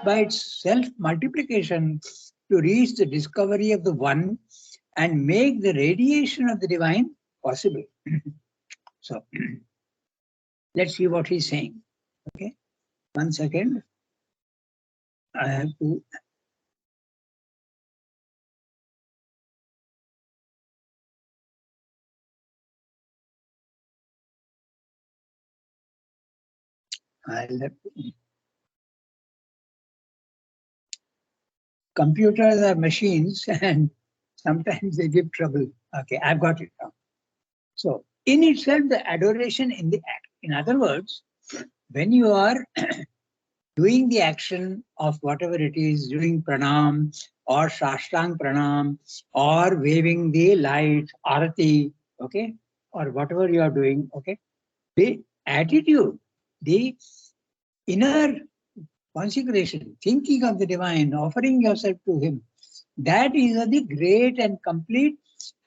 by its self-multiplication to reach the discovery of the One and make the radiation of the divine possible. So, let's see what he's saying. Okay, 1 second. I have to. I'll have to. Computers are machines and sometimes they give trouble. Okay, I've got it now. So, in itself, the adoration in the act. In other words, when you are doing the action of whatever it is, doing pranam or shashtang pranam or waving the light, arati, okay, or whatever you are doing, okay, the attitude, the inner consecration, thinking of the divine, offering yourself to him, that is the great and complete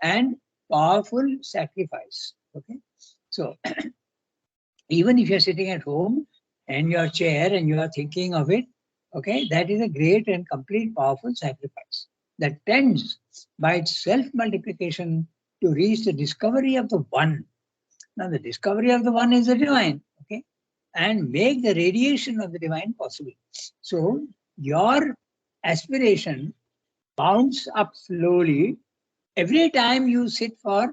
and powerful sacrifice. Okay, so even if you're sitting at home and your chair and you are thinking of it, okay, that is a great and complete powerful sacrifice that tends by its self-multiplication to reach the discovery of the One. Now, the discovery of the One is the divine, okay, and make the radiation of the divine possible. So, your aspiration bounds up slowly every time you sit for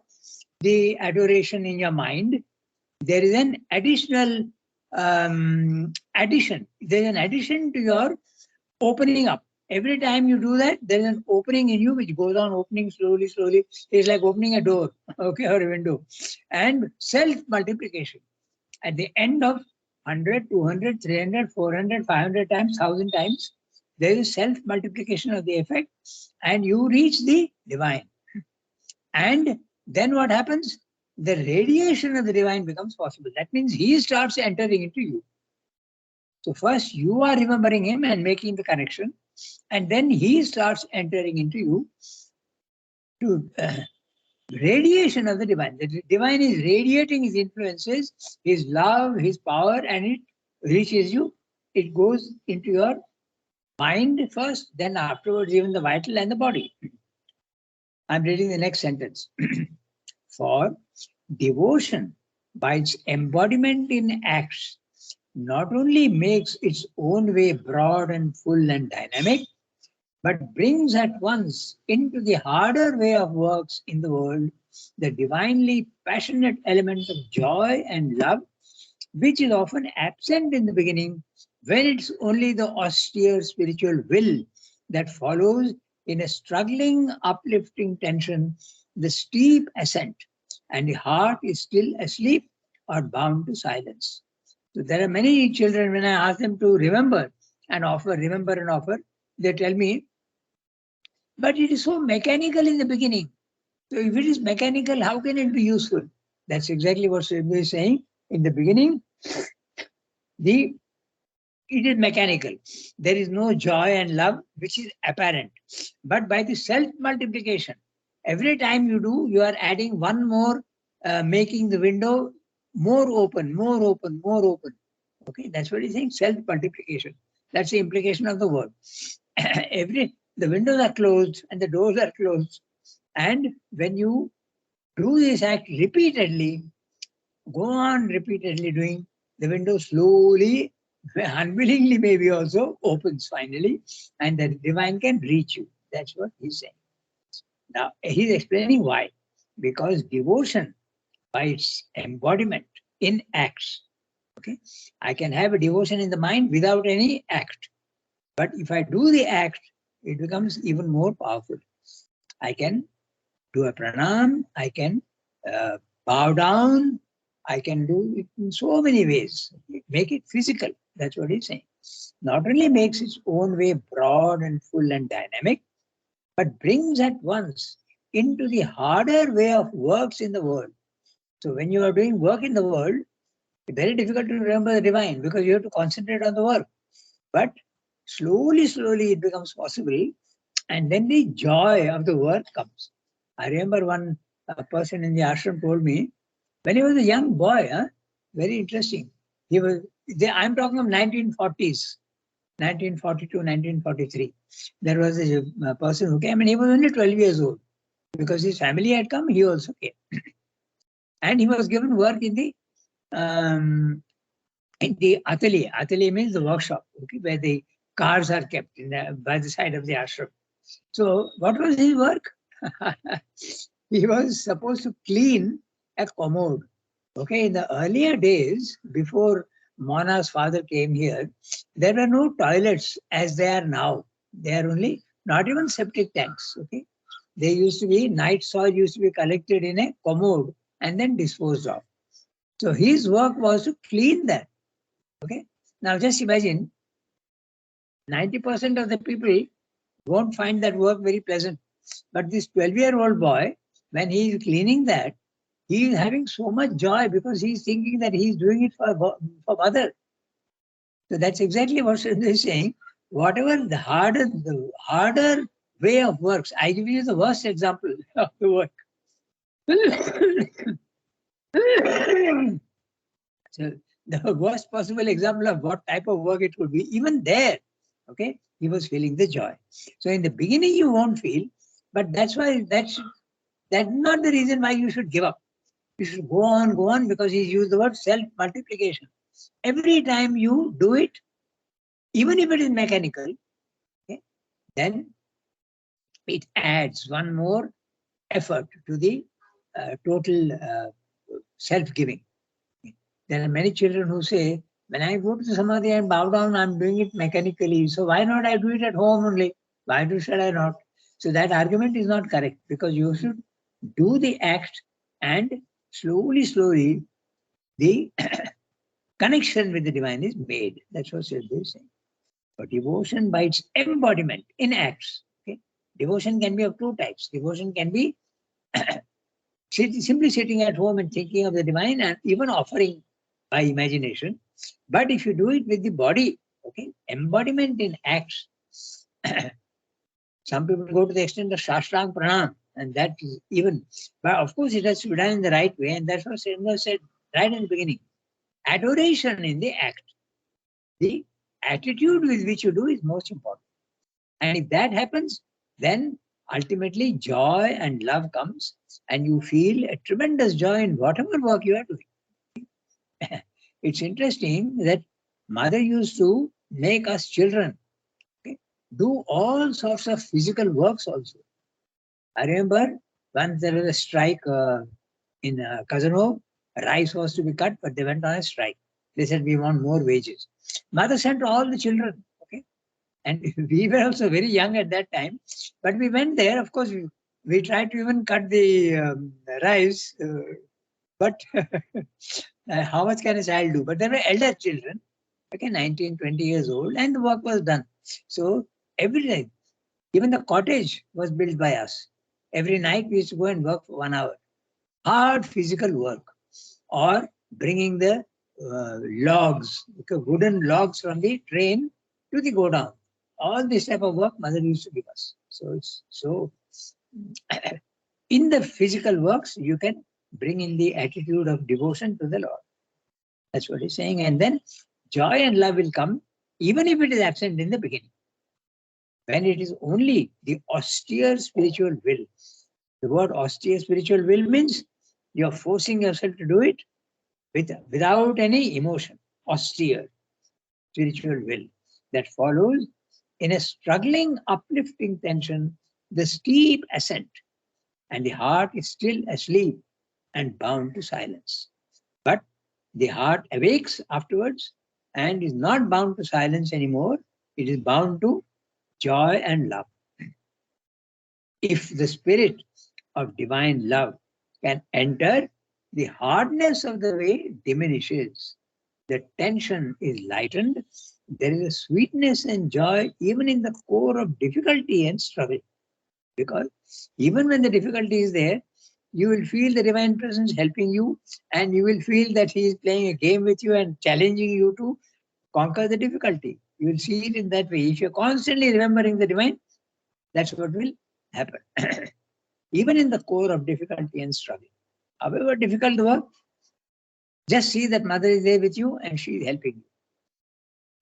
the adoration in your mind. There is an additional addition. There is an addition to your opening up. Every time you do that, there is an opening in you which goes on opening slowly, slowly. It's like opening a door, okay, or a window. And self-multiplication. At the end of 100, 200, 300, 400, 500 times, 1000 times, there is self-multiplication of the effect and you reach the divine. And then what happens? The radiation of the divine becomes possible. That means he starts entering into you. So first you are remembering him and making the connection, and then he starts entering into you to radiation of the divine. The divine is radiating his influences, his love, his power, and it reaches you. It goes into your mind first, then afterwards even the vital and the body. I'm reading the next sentence. For devotion, by its embodiment in acts, not only makes its own way broad and full and dynamic, but brings at once into the harder way of works in the world the divinely passionate element of joy and love, which is often absent in the beginning when it's only the austere spiritual will that follows in a struggling, uplifting tension, the steep ascent, and the heart is still asleep or bound to silence. So there are many children, when I ask them to remember and offer, they tell me, but it is so mechanical in the beginning. So if it is mechanical, how can it be useful? That's exactly what Sridhar is saying. In the beginning, it is mechanical. There is no joy and love which is apparent. But by the self-multiplication, every time you do, you are adding one more, making the window more open, more open, more open. Okay, that's what he's saying, self-multiplication. That's the implication of the word. The windows are closed and the doors are closed. And when you do this act repeatedly, go on repeatedly doing, the window slowly, unwillingly maybe also, opens finally, and the divine can reach you. That's what he's saying. Now, he's explaining why. Because devotion, by its embodiment in acts, okay, I can have a devotion in the mind without any act. But if I do the act, it becomes even more powerful. I can do a pranam, I can bow down, I can do it in so many ways. Make it physical. That's what he's saying. Not only makes its own way broad and full and dynamic, but brings at once into the harder way of works in the world. So when you are doing work in the world, it's very difficult to remember the divine because you have to concentrate on the work. But slowly, slowly it becomes possible, and then the joy of the work comes. I remember one person in the ashram told me, when he was a young boy, very interesting. I'm talking of 1940s. 1942, 1943. There was a person who came and he was only 12 years old. Because his family had come, he also came. And he was given work in the atelier. Atelier means the workshop, okay, where the cars are kept by the side of the ashram. So what was his work? He was supposed to clean a commode. Okay, in the earlier days, before Mona's father came here, there were no toilets as they are now. They are only, not even septic tanks. Okay, they used to be, night soil used to be collected in a commode and then disposed of. So his work was to clean that. Okay, now just imagine 90% of the people won't find that work very pleasant. But this 12-year-old boy, when he is cleaning that, he is having so much joy because he is thinking that he is doing it for mother. So that's exactly what Sridhar is saying. Whatever the harder way of works, I give you the worst example of the work. So the worst possible example of what type of work it could be, even there, okay, he was feeling the joy. So in the beginning you won't feel, but that's not the reason why you should give up. You should go on, because he's used the word self-multiplication. Every time you do it, even if it is mechanical, okay, then it adds one more effort to the total self-giving. There are many children who say, when I go to the Samadhi and bow down, I'm doing it mechanically. So why not I do it at home only? Why should I not? So that argument is not correct, because you should do the act and slowly the connection with the divine is made. That's what Siddha is saying. But devotion by its embodiment in acts. Okay? Devotion can be of two types. Devotion can be simply sitting at home and thinking of the divine and even offering by imagination. But if you do it with the body, okay, embodiment in acts. Some people go to the extent of Shashrang Pranam, and that is even, but of course it has to be done in the right way, and that's what Sridhar said right in the beginning. Adoration in the act. The attitude with which you do is most important. And if that happens, then ultimately joy and love comes, and you feel a tremendous joy in whatever work you are doing. It's interesting that mother used to make us children, okay, do all sorts of physical works also. I remember once there was a strike in Kazanov, rice was to be cut, but they went on a strike. They said, we want more wages. Mother sent all the children, okay? And we were also very young at that time, but we went there. Of course, we tried to even cut the rice, but how much can a child do? But there were elder children, okay, 19, 20 years old, and the work was done. So every day, even the cottage was built by us. Every night we used to go and work for 1 hour. Hard physical work, or bringing the logs, okay, wooden logs from the train to the godown. All this type of work mother used to give us. So it's so in the physical works you can bring in the attitude of devotion to the Lord. That's what he's saying. And then joy and love will come, even if it is absent in the beginning. When it is only the austere spiritual will. The word austere spiritual will means you're forcing yourself to do it without any emotion. Austere spiritual will that follows in a struggling, uplifting tension, the steep ascent, and the heart is still asleep and bound to silence. But the heart awakes afterwards and is not bound to silence anymore. It is bound to joy and love. If the spirit of divine love can enter, the hardness of the way diminishes. The tension is lightened. There is a sweetness and joy even in the core of difficulty and struggle. Because even when the difficulty is there, you will feel the divine presence helping you, and you will feel that he is playing a game with you and challenging you to conquer the difficulty. You will see it in that way. If you're constantly remembering the divine, that's what will happen. Even in the core of difficulty and struggle. However difficult the work, just see that mother is there with you and she is helping you.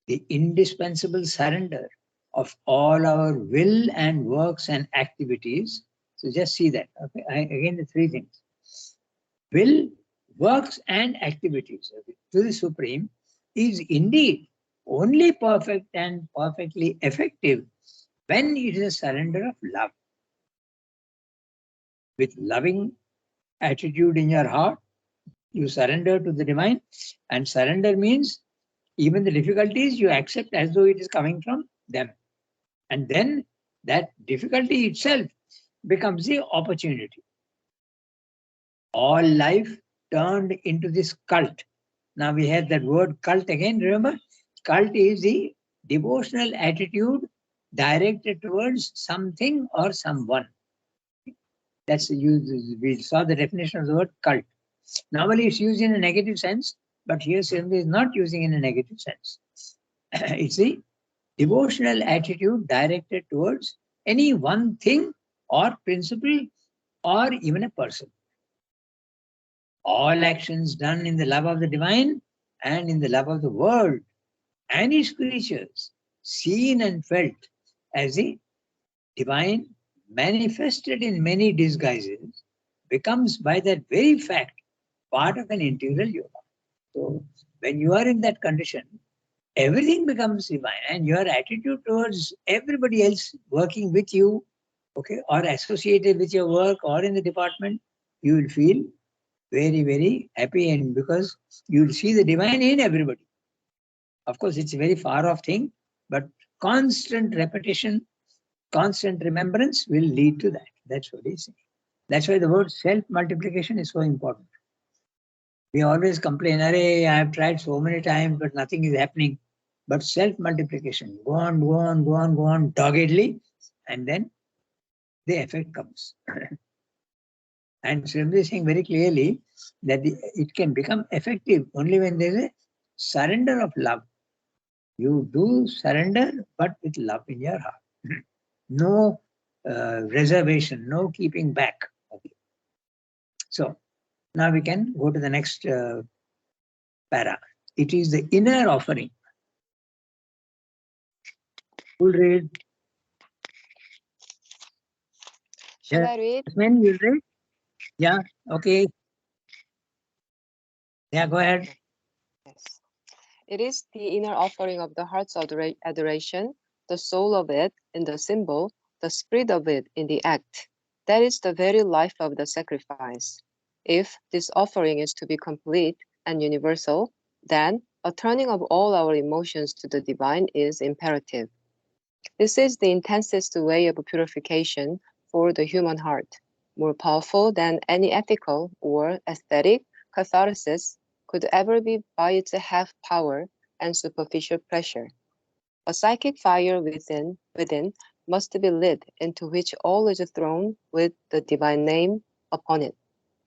the indispensable surrender of all our will and works and activities. So just see that. Okay, again, the three things: will, works, and activities, okay, to the Supreme is indeed only perfect and perfectly effective when it is a surrender of love. With loving attitude in your heart, you surrender to the divine, and surrender means even the difficulties you accept as though it is coming from them. And then that difficulty itself becomes the opportunity. All life turned into this cult. Now we have that word cult again, remember? Cult is the devotional attitude directed towards something or someone. That's used, we saw the definition of the word cult. Normally it's used in a negative sense, but here Srimati is not using in a negative sense. It's the devotional attitude directed towards any one thing or principle or even a person. All actions done in the love of the divine and in the love of the world and its creatures, seen and felt as the divine manifested in many disguises, becomes by that very fact part of an integral yoga. So when you are in that condition, everything becomes divine, and your attitude towards everybody else working with you, okay, or associated with your work or in the department, you will feel very, very happy, and because you will see the divine in everybody. Of course, it's a very far off thing, but constant repetition, constant remembrance will lead to that. That's what he's saying. That's why the word self-multiplication is so important. We always complain, Arey, I have tried so many times, but nothing is happening. But self-multiplication, go on, go on, go on, go on, doggedly, and then the effect comes. And Srimati is saying very clearly that it can become effective only when there is a surrender of love. You do surrender, but with love in your heart. No reservation, no keeping back. Okay. So now we can go to the next para. It is the inner offering. Who will read? Should I read? Jasmine, you read? Yeah, okay. Yeah, go ahead. Yes. It is the inner offering of the heart's adoration, the soul of it in the symbol, the spirit of it in the act. That is the very life of the sacrifice. If this offering is to be complete and universal, then a turning of all our emotions to the divine is imperative. This is the intensest way of purification for the human heart, more powerful than any ethical or aesthetic catharsis could ever be by its half power and superficial pressure. A psychic fire within must be lit, into which all is thrown with the divine name upon it.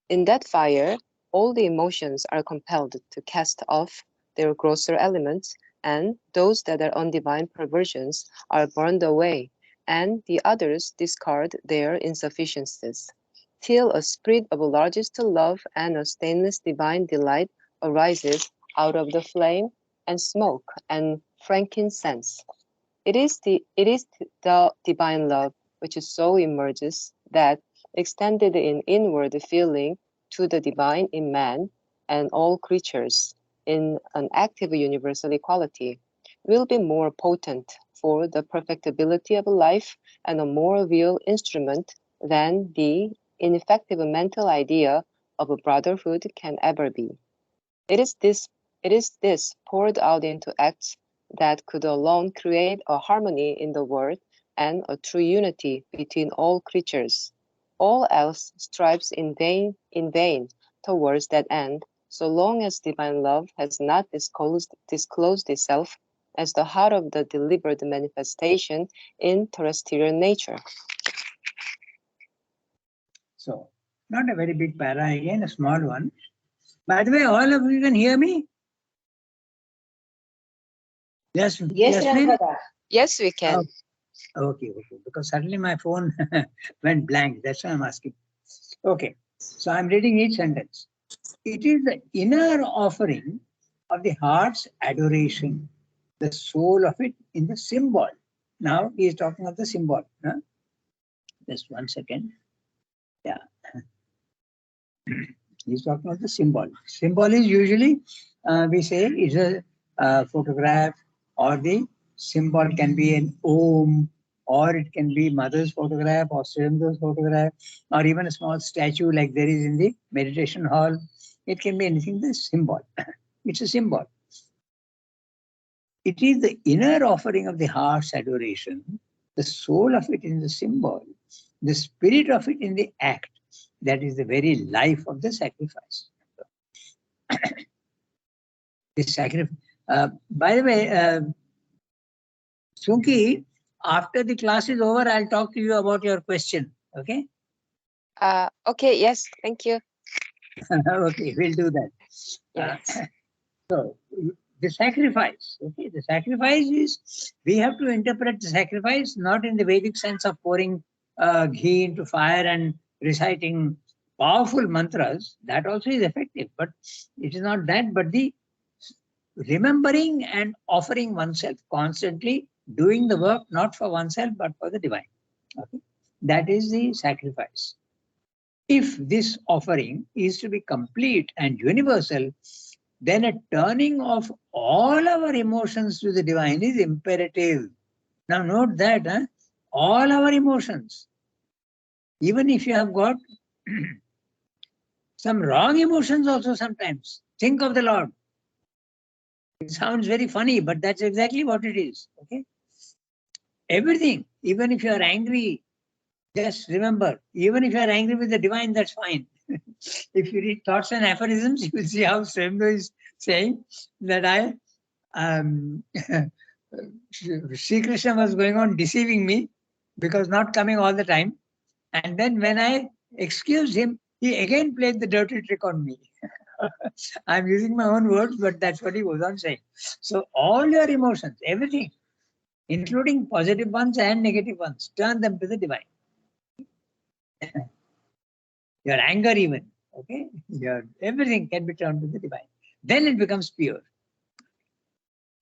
In that fire, all the emotions are compelled to cast off their grosser elements, and those that are undivine perversions are burned away, and the others discard their insufficiencies, till a spirit of largest love and a stainless divine delight arises out of the flame and smoke and frankincense. It is the divine love which so emerges that, extended in inward feeling to the divine in man and all creatures in an active universal equality, will be more potent for the perfectibility of life and a more real instrument than the ineffective mental idea of brotherhood can ever be. It is this poured out into acts that could alone create a harmony in the world and a true unity between all creatures. All else strives in vain towards that end, so long as divine love has not disclosed itself as the heart of the delivered manifestation in terrestrial nature. So, not a very big para again, a small one. By the way, all of you can hear me? Yes, Yes, Jasmine? Rampada. Yes, we can. Okay, because suddenly my phone went blank. That's why I'm asking. Okay, so I'm reading each sentence. It is the inner offering of the heart's adoration, the soul of it in the symbol. Now he is talking of the symbol. Huh? Just 1 second. Yeah. He's talking of the symbol. Symbol is usually, we say, is a photograph, or the symbol can be an Om, or it can be mother's photograph or Surendra's photograph, or even a small statue like there is in the meditation hall. It can be anything, the symbol. It's a symbol. It is the inner offering of the heart's adoration, the soul of it in the symbol, the spirit of it in the act. That is the very life of the sacrifice. This sacrifice. By the way, Sunki, after the class is over, I'll talk to you about your question. Okay? Okay, yes, thank you. Okay, we'll do that. Yes. So the sacrifice, okay, the sacrifice is, we have to interpret the sacrifice not in the Vedic sense of pouring ghee into fire and reciting powerful mantras. That also is effective, but it is not that, but the remembering and offering oneself constantly, doing the work not for oneself but for the divine. Okay? That is the sacrifice. If this offering is to be complete and universal, then a turning of all our emotions to the divine is imperative. Now note that, all our emotions, even if you have got some wrong emotions also sometimes, think of the Lord. It sounds very funny, but that's exactly what it is. Okay? Everything, even if you are angry, just remember, even if you are angry with the divine, that's fine. If you read Thoughts and Aphorisms, you will see how Sremdo is saying that Sri Krishna was going on deceiving me because not coming all the time. And then when I excused him, he again played the dirty trick on me. I'm using my own words, but that's what he was on saying. So all your emotions, everything, including positive ones and negative ones, turn them to the divine. Your anger even, okay? Everything can be turned to the divine. Then it becomes pure.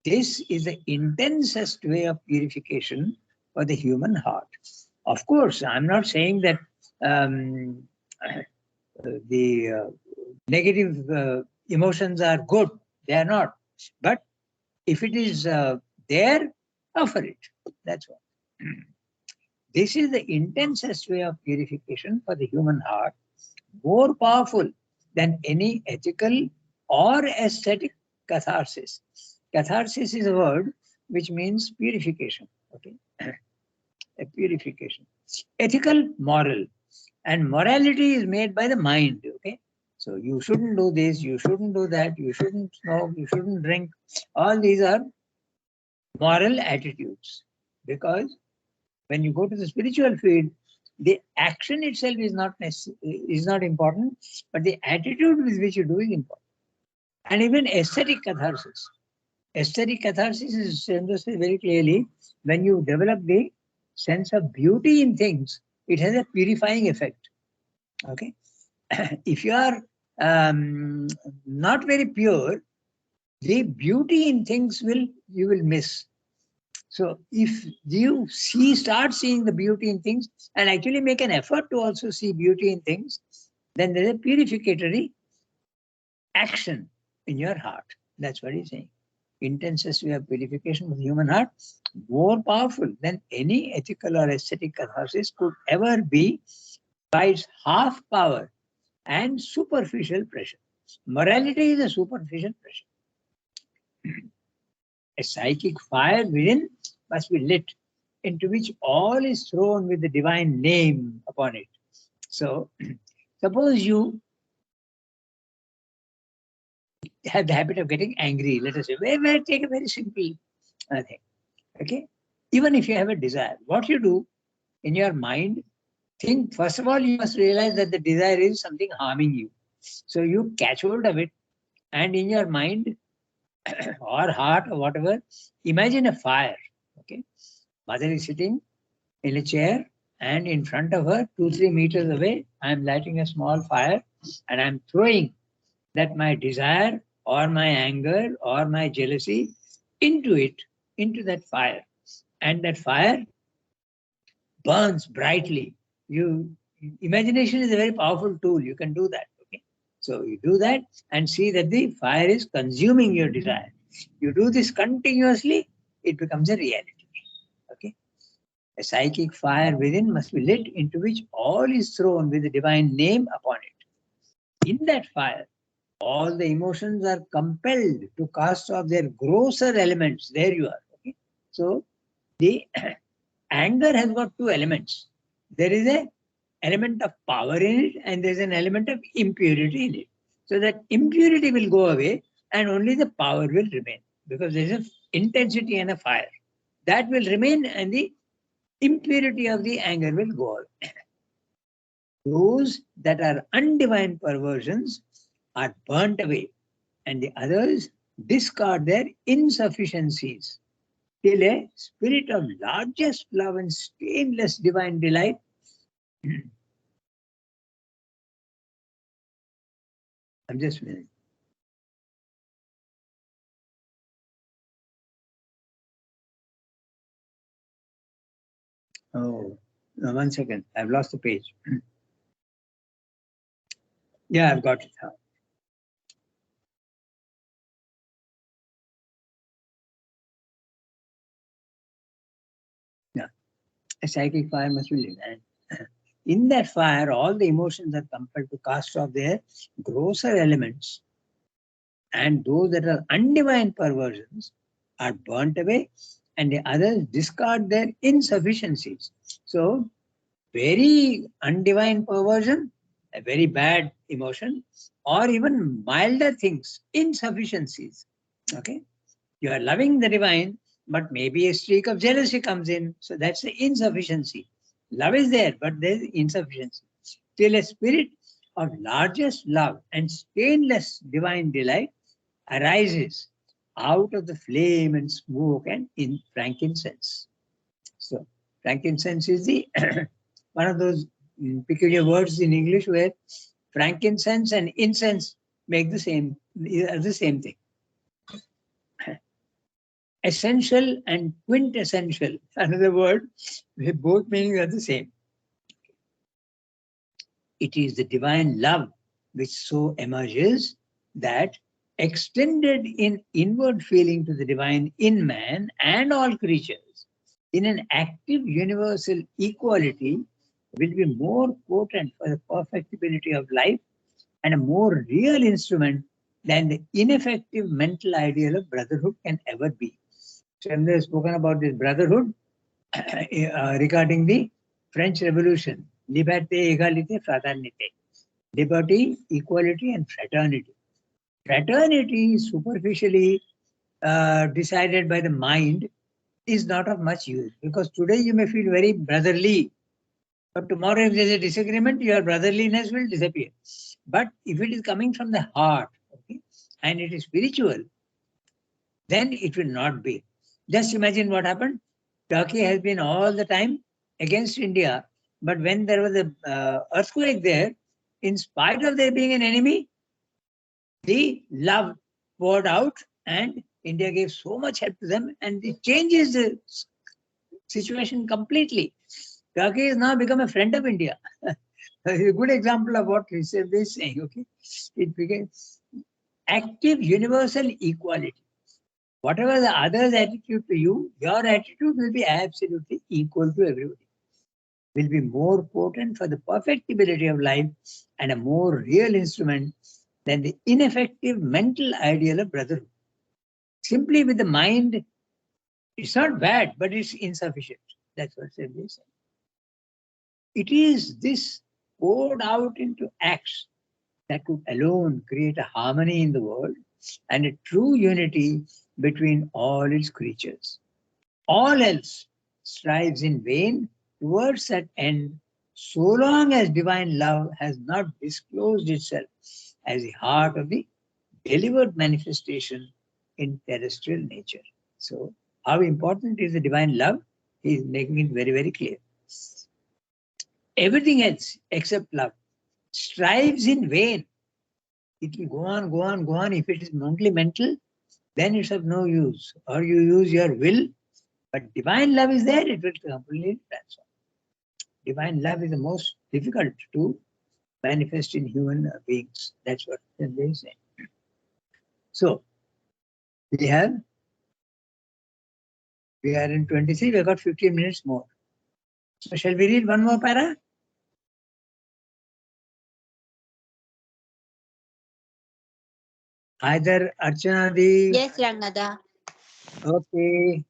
This is the intensest way of purification for the human heart. Of course, I'm not saying that the negative emotions are good. They are not. But if it is there, offer it. That's all. This is the intensest way of purification for the human heart, more powerful than any ethical or aesthetic catharsis. Catharsis is a word which means purification. Okay, a purification. Ethical, moral, and morality is made by the mind. Okay, so you shouldn't do this, you shouldn't do that, you shouldn't smoke, you shouldn't drink. All these are moral attitudes, because when you go to the spiritual field, the action itself is not important, but the attitude with which you do is important. And even aesthetic catharsis. Aesthetic catharsis is understood very clearly. When you develop the sense of beauty in things, it has a purifying effect. Okay, if you are not very pure, the beauty in things you will miss. So if you start seeing the beauty in things and actually make an effort to also see beauty in things, then there is a purificatory action in your heart. That's what he's saying. Intensest way of purification of the human heart, more powerful than any ethical or aesthetic catharsis could ever be, by its half power and superficial pressure. Morality is a superficial pressure. A psychic fire within must be lit, into which all is thrown with the divine name upon it. So, suppose you have the habit of getting angry, let us say, we'll take a very simple thing. Okay? Even if you have a desire, what you do in your mind, think, first of all, you must realize that the desire is something harming you. So you catch hold of it, and in your mind or heart or whatever, imagine a fire. Okay? Mother is sitting in a chair, and in front of her, 2-3 meters away, I am lighting a small fire, and I'm throwing that my desire or my anger or my jealousy into it, into that fire. And that fire burns brightly. Imagination is a very powerful tool. You can do that. Okay. So you do that and see that the fire is consuming your desire. You do this continuously, it becomes a reality. Okay. A psychic fire within must be lit, into which all is thrown with the divine name upon it. In that fire, all the emotions are compelled to cast off their grosser elements. There you are. Okay. So the anger has got two elements. There is an element of power in it, and there's an element of impurity in it. So that impurity will go away and only the power will remain, because there's an intensity and a fire. That will remain, and the impurity of the anger will go away. Those that are undivine perversions are burnt away, and the others discard their insufficiencies, till a spirit of largest love and stainless divine delight I'm just minute. Oh, no, 1 second. I've lost the page. Yeah, I've got it now. Yeah. A psychic fire must be lit. And in that fire, all the emotions are compelled to cast off their grosser elements, and those that are undivine perversions are burnt away, and the others discard their insufficiencies. So, very undivine perversion, a very bad emotion, or even milder things, insufficiencies. Okay, you are loving the divine, but maybe a streak of jealousy comes in, so that's the insufficiency. Love is there, but there's insufficiency. Till a spirit of largest love and stainless divine delight arises out of the flame and smoke and in frankincense. So, frankincense is the one of those peculiar words in English where frankincense and incense make the same thing. Essential and quintessential, another word, both meanings are the same. It is the divine love which so emerges that, extended in inward feeling to the divine in man and all creatures, in an active universal equality, will be more potent for the perfectibility of life and a more real instrument than the ineffective mental ideal of brotherhood can ever be. Chandra has spoken about this brotherhood regarding the French Revolution. Liberté, égalité, fraternité. Liberty, equality, and fraternity. Fraternity, superficially decided by the mind, is not of much use, because today you may feel very brotherly, but tomorrow if there's a disagreement, your brotherliness will disappear. But if it is coming from the heart, okay, and it is spiritual, then it will not be. Just imagine what happened. Turkey has been all the time against India, but when there was a earthquake there, in spite of there being an enemy, the love poured out, and India gave so much help to them, and it changes the situation completely. Turkey has now become a friend of India. It's a good example of what Rishabh is saying. Okay, it became active universal equality. Whatever the other's attitude to you, your attitude will be absolutely equal to everybody. Will be more potent for the perfectibility of life and a more real instrument than the ineffective mental ideal of brotherhood. Simply with the mind, it's not bad, but it's insufficient. That's what Sibli is saying. It is this poured out into acts that could alone create a harmony in the world and a true unity between all its creatures. All else strives in vain towards that end, so long as divine love has not disclosed itself as the heart of the delivered manifestation in terrestrial nature. So, how important is the divine love? He is making it very, very clear. Everything else except love strives in vain. It will go on, go on, go on. If it is only mental, then it's of no use. Or you use your will, but divine love is there, it will completely transform. Divine love is the most difficult to manifest in human beings. That's what they say. So we have we are in 23, we have got 15 minutes more. So shall we read one more para? Either Archana Dev. Yes, Rangada. Okay.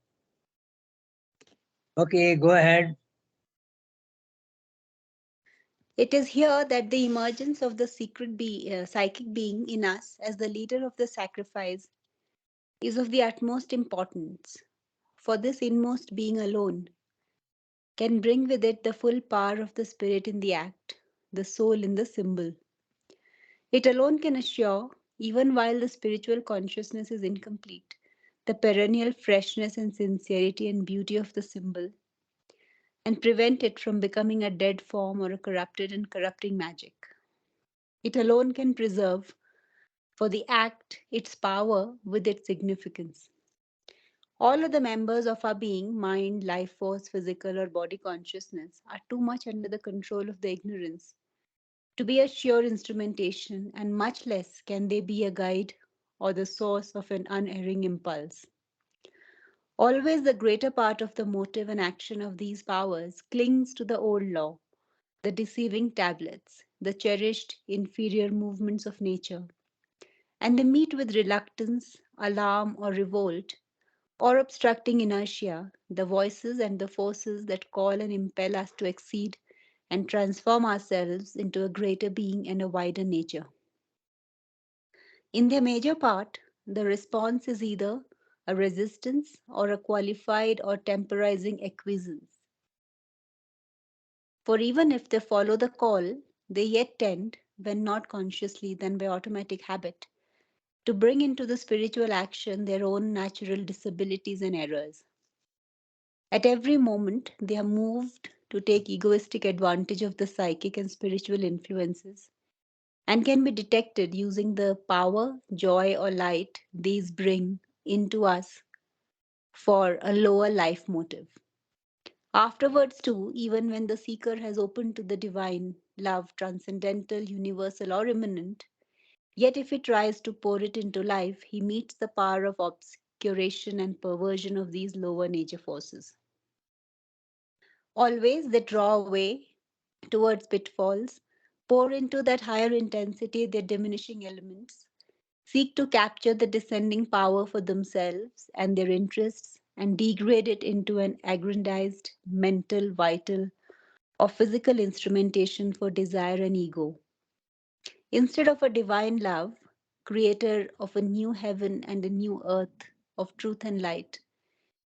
Okay, go ahead. It is here that the emergence of the psychic being in us as the leader of the sacrifice is of the utmost importance. For this inmost being alone can bring with it the full power of the spirit in the act, the soul in the symbol. It alone can assure, even while the spiritual consciousness is incomplete, the perennial freshness and sincerity and beauty of the symbol, and prevent it from becoming a dead form or a corrupted and corrupting magic. It alone can preserve for the act its power with its significance. All of the members of our being, mind, life force, physical or body consciousness, are too much under the control of the ignorance to be a sure instrumentation, and much less can they be a guide or the source of an unerring impulse. Always the greater part of the motive and action of these powers clings to the old law, the deceiving tablets, the cherished inferior movements of nature, and they meet with reluctance, alarm, or revolt, or obstructing inertia, the voices and the forces that call and impel us to exceed and transform ourselves into a greater being and a wider nature. In their major part, the response is either a resistance or a qualified or temporizing acquiescence. For even if they follow the call, they yet tend, when not consciously then by automatic habit, to bring into the spiritual action their own natural disabilities and errors. At every moment, they are moved to take egoistic advantage of the psychic and spiritual influences and can be detected using the power, joy, or light these bring into us for a lower life motive. Afterwards, too, even when the seeker has opened to the divine, love, transcendental, universal, or immanent, yet if he tries to pour it into life, he meets the power of obscuration and perversion of these lower nature forces. Always they draw away towards pitfalls, pour into that higher intensity their diminishing elements, seek to capture the descending power for themselves and their interests, and degrade it into an aggrandized mental, vital, or physical instrumentation for desire and ego. Instead of a divine love, creator of a new heaven and a new earth of truth and light,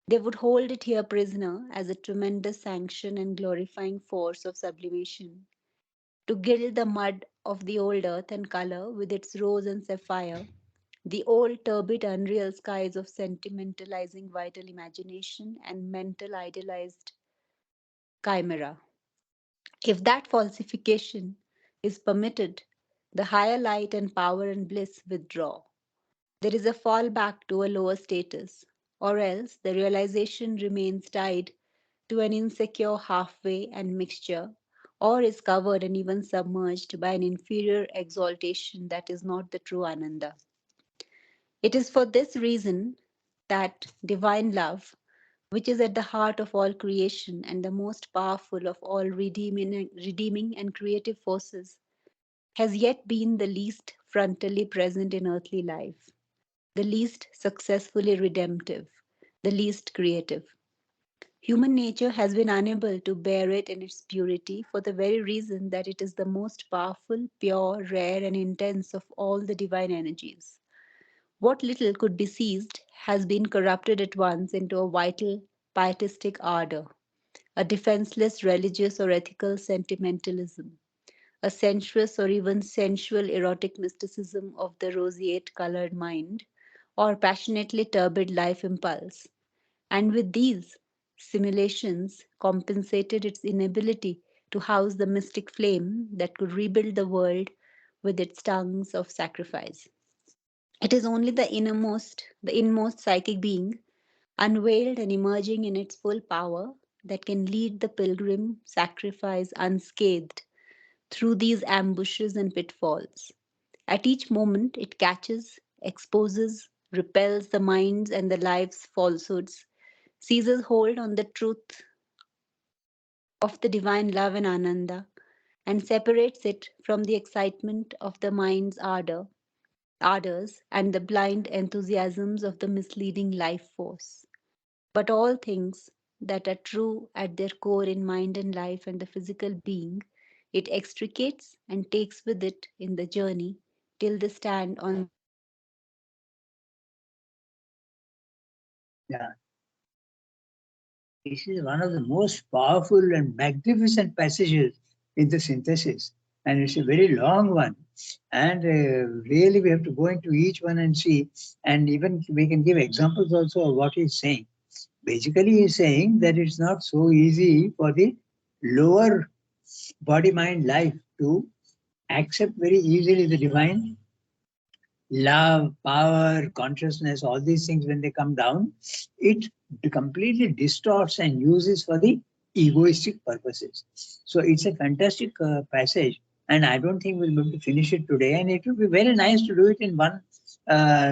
they would hold it here prisoner as a tremendous sanction and glorifying force of sublimation, to gild the mud of the old earth and color with its rose and sapphire the old turbid unreal skies of sentimentalizing vital imagination and mental idealized chimera. If that falsification is permitted, the higher light and power and bliss withdraw. There is a fall back to a lower status, or else the realization remains tied to an insecure halfway and mixture, or is covered and even submerged by an inferior exaltation that is not the true Ananda. It is for this reason that divine love, which is at the heart of all creation and the most powerful of all redeeming and creative forces, has yet been the least frontally present in earthly life, the least successfully redemptive, the least creative. Human nature has been unable to bear it in its purity for the very reason that it is the most powerful, pure, rare, and intense of all the divine energies. What little could be seized has been corrupted at once into a vital, pietistic ardor, a defenseless religious or ethical sentimentalism, a sensuous or even sensual erotic mysticism of the roseate colored mind, or passionately turbid life impulse. And with these, simulations compensated its inability to house the mystic flame that could rebuild the world with its tongues of sacrifice. It is only the inmost psychic being, unveiled and emerging in its full power, that can lead the pilgrim sacrifice unscathed through these ambushes and pitfalls. At each moment, it catches, exposes, repels the mind's and the life's falsehoods, seizes hold on the truth of the divine love and ananda, and separates it from the excitement of the mind's ardors and the blind enthusiasms of the misleading life force. But all things that are true at their core in mind and life and the physical being, it extricates and takes with it in the journey till they stand on. Yeah. This is one of the most powerful and magnificent passages in the synthesis. And it's a very long one. And really, we have to go into each one and see. And even we can give examples also of what he's saying. Basically, he's saying that it's not so easy for the lower body mind life to accept very easily the divine love, power, consciousness, all these things, when they come down, it completely distorts and uses for the egoistic purposes. So it's a fantastic passage, and I don't think we'll be able to finish it today. And it would be very nice to do it in one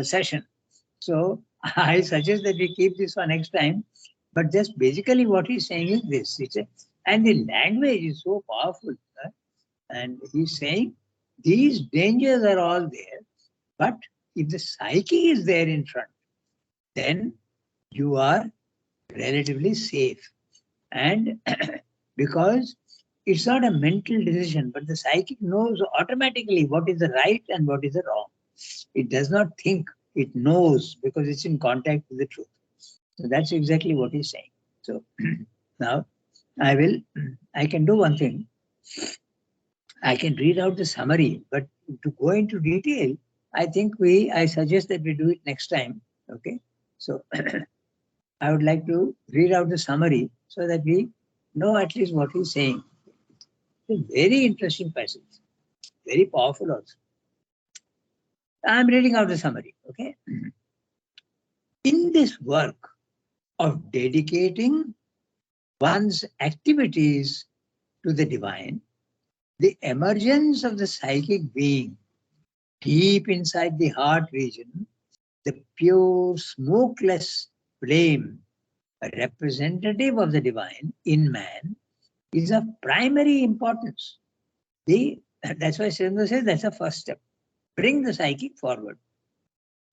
session. So I suggest that we keep this for next time. But just basically what he's saying is this. And the language is so powerful. And he's saying these dangers are all there. But if the psyche is there in front, then you are relatively safe. And because it's not a mental decision, but the psychic knows automatically what is the right and what is the wrong. It does not think, it knows because it's in contact with the truth. So that's exactly what he's saying. So now I can do one thing. I can read out the summary, but to go into detail, I suggest that we do it next time. Okay. So I would like to read out the summary so that we know at least what he's saying. It's a very interesting passage, very powerful also. I'm reading out the summary. Okay. In this work of dedicating one's activities to the divine, the emergence of the psychic being deep inside the heart region, the pure smokeless flame, a representative of the divine in man, is of primary importance. That's why Srinath says that's the first step. Bring the psychic forward.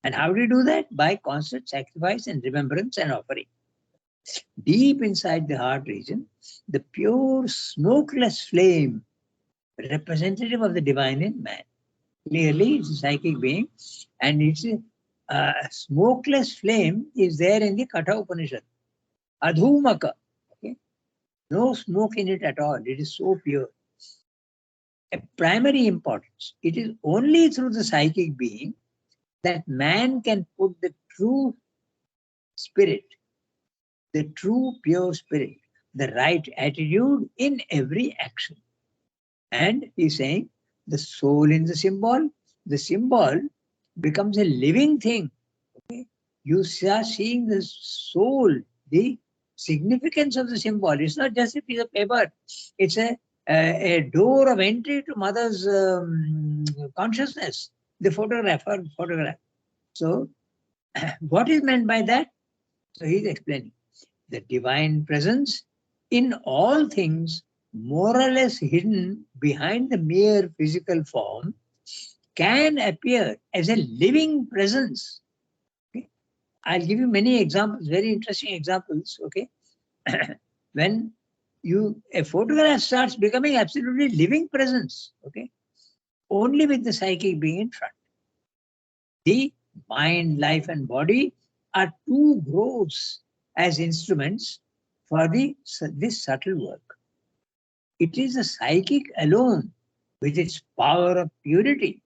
And how do you do that? By constant sacrifice and remembrance and offering. Deep inside the heart region, the pure smokeless flame, representative of the divine in man. Clearly, it's a psychic being, and it's a smokeless flame is there in the Katha Upanishad. Adhumaka. Okay? No smoke in it at all. It is so pure. A primary importance. It is only through the psychic being that man can put the true spirit, the true pure spirit, the right attitude in every action. And he's saying the soul in the symbol becomes a living thing. Okay? You are seeing the soul, the significance of the symbol. It's not just a piece of paper. It's a door of entry to mother's consciousness, the photograph. So what is meant by that? So he's explaining the divine presence in all things, more or less hidden behind the mere physical form, can appear as a living presence. Okay? I'll give you many examples, very interesting examples. Okay, when a photograph starts becoming absolutely living presence. Okay, only with the psychic being in front. The mind, life, and body are too gross as instruments for this subtle work. It is the psychic alone, with its power of purity,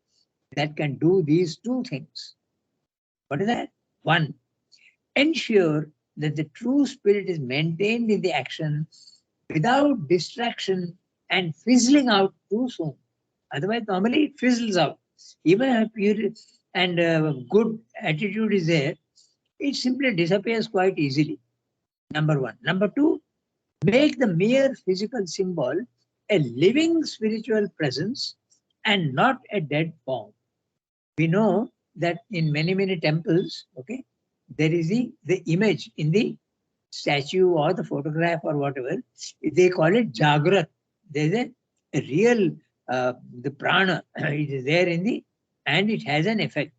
that can do these two things. What is that? One, ensure that the true spirit is maintained in the action without distraction and fizzling out too soon. Otherwise, normally it fizzles out. Even and good attitude is there, it simply disappears quite easily. Number one. Number two, make the mere physical symbol a living spiritual presence and not a dead form. We know that in many, many temples, okay, there is the image in the statue or the photograph or whatever, they call it Jagrat. There's a real, the prana, it is there in the, and it has an effect.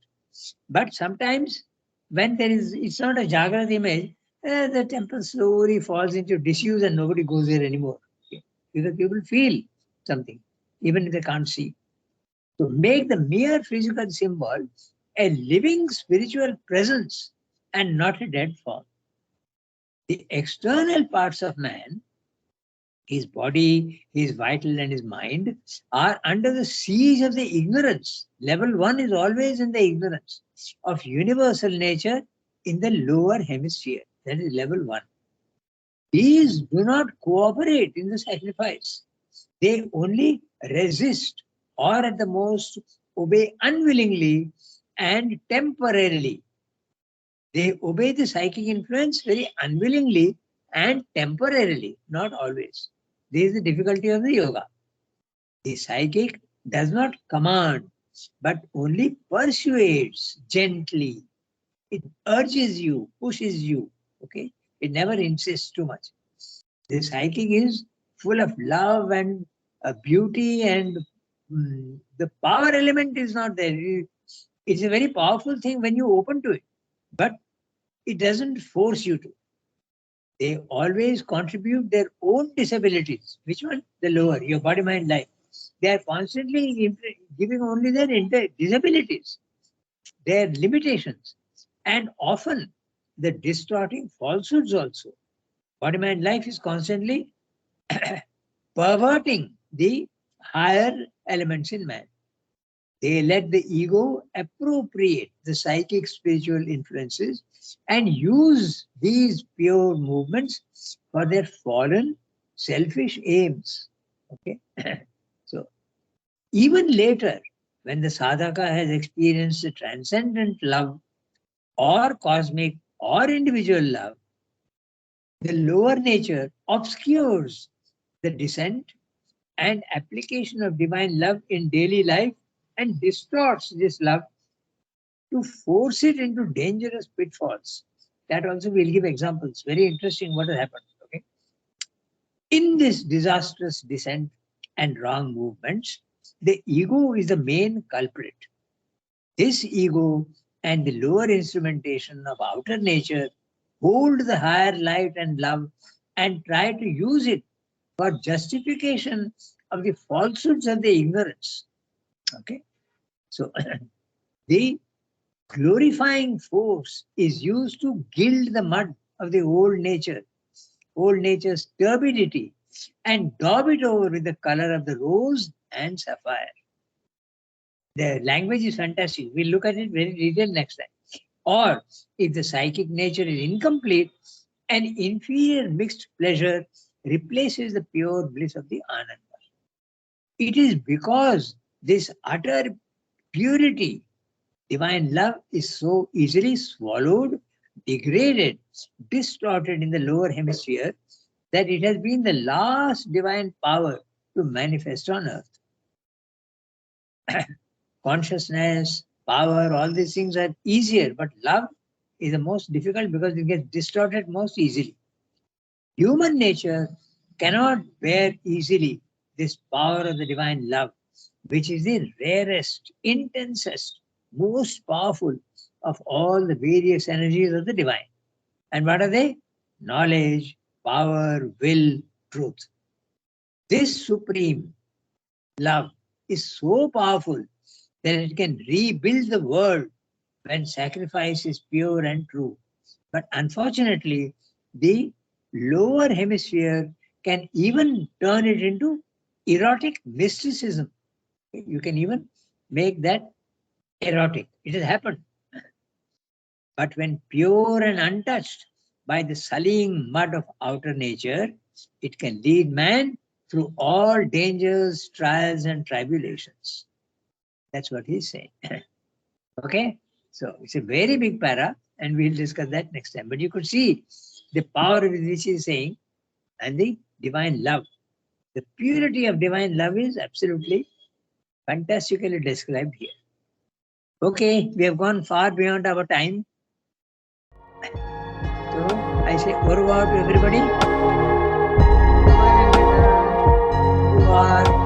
But sometimes when there is, it's not a Jagrat image, the temple slowly falls into disuse and nobody goes there anymore. Okay? Because people feel something, even if they can't see. So make the mere physical symbol a living spiritual presence and not a dead form. The external parts of man, his body, his vital and his mind, are under the siege of the ignorance. Level one is always in the ignorance of universal nature in the lower hemisphere. That is level one. These do not cooperate in the sacrifice. They only resist or at the most obey unwillingly and temporarily. They obey the psychic influence very unwillingly and temporarily, not always. This is the difficulty of the yoga. The psychic does not command, but only persuades gently. It urges you, pushes you. Okay? It never insists too much. The psychic is full of love and beauty, and the power element is not there. It's a very powerful thing when you open to it, but it doesn't force you to. They always contribute their own disabilities. Which one? The lower, your body, mind, life. They are constantly giving only their disabilities, their limitations, and often the distorting falsehoods also. Body, mind, life is constantly perverting the higher elements in man. They let the ego appropriate the psychic spiritual influences and use these pure movements for their fallen, selfish aims. Okay. So, even later, when the sadhaka has experienced the transcendent love or cosmic or individual love, the lower nature obscures the descent and application of divine love in daily life and distorts this love to force it into dangerous pitfalls. That also we'll give examples. Very interesting what has happened. Okay. In this disastrous descent and wrong movements, the ego is the main culprit. This ego and the lower instrumentation of outer nature hold the higher light and love and try to use it for justification of the falsehoods of the ignorance. Okay. So the glorifying force is used to gild the mud of the old nature's turbidity, and daub it over with the color of the rose and sapphire. The language is fantastic. We'll look at it very detailed next time. Or if the psychic nature is incomplete, an inferior mixed pleasure replaces the pure bliss of the Ananda. It is because this utter purity, divine love, is so easily swallowed, degraded, distorted in the lower hemisphere that it has been the last divine power to manifest on earth. Consciousness, power, all these things are easier, but love is the most difficult because it gets distorted most easily. Human nature cannot bear easily this power of the divine love, which is the rarest, intensest, most powerful of all the various energies of the divine. And what are they? Knowledge, power, will, truth. This supreme love is so powerful that it can rebuild the world when sacrifice is pure and true. But unfortunately, the lower hemisphere can even turn it into erotic mysticism. You can even make that erotic. It has happened. But when pure and untouched by the sullying mud of outer nature, it can lead man through all dangers, trials, and tribulations. That's what he's saying. Okay, so it's a very big para, and we'll discuss that next time. But you could see the power with which he's saying, and the divine love. The purity of divine love is absolutely fantastically described here. Okay, we have gone far beyond our time. So I say au revoir to everybody. Au revoir.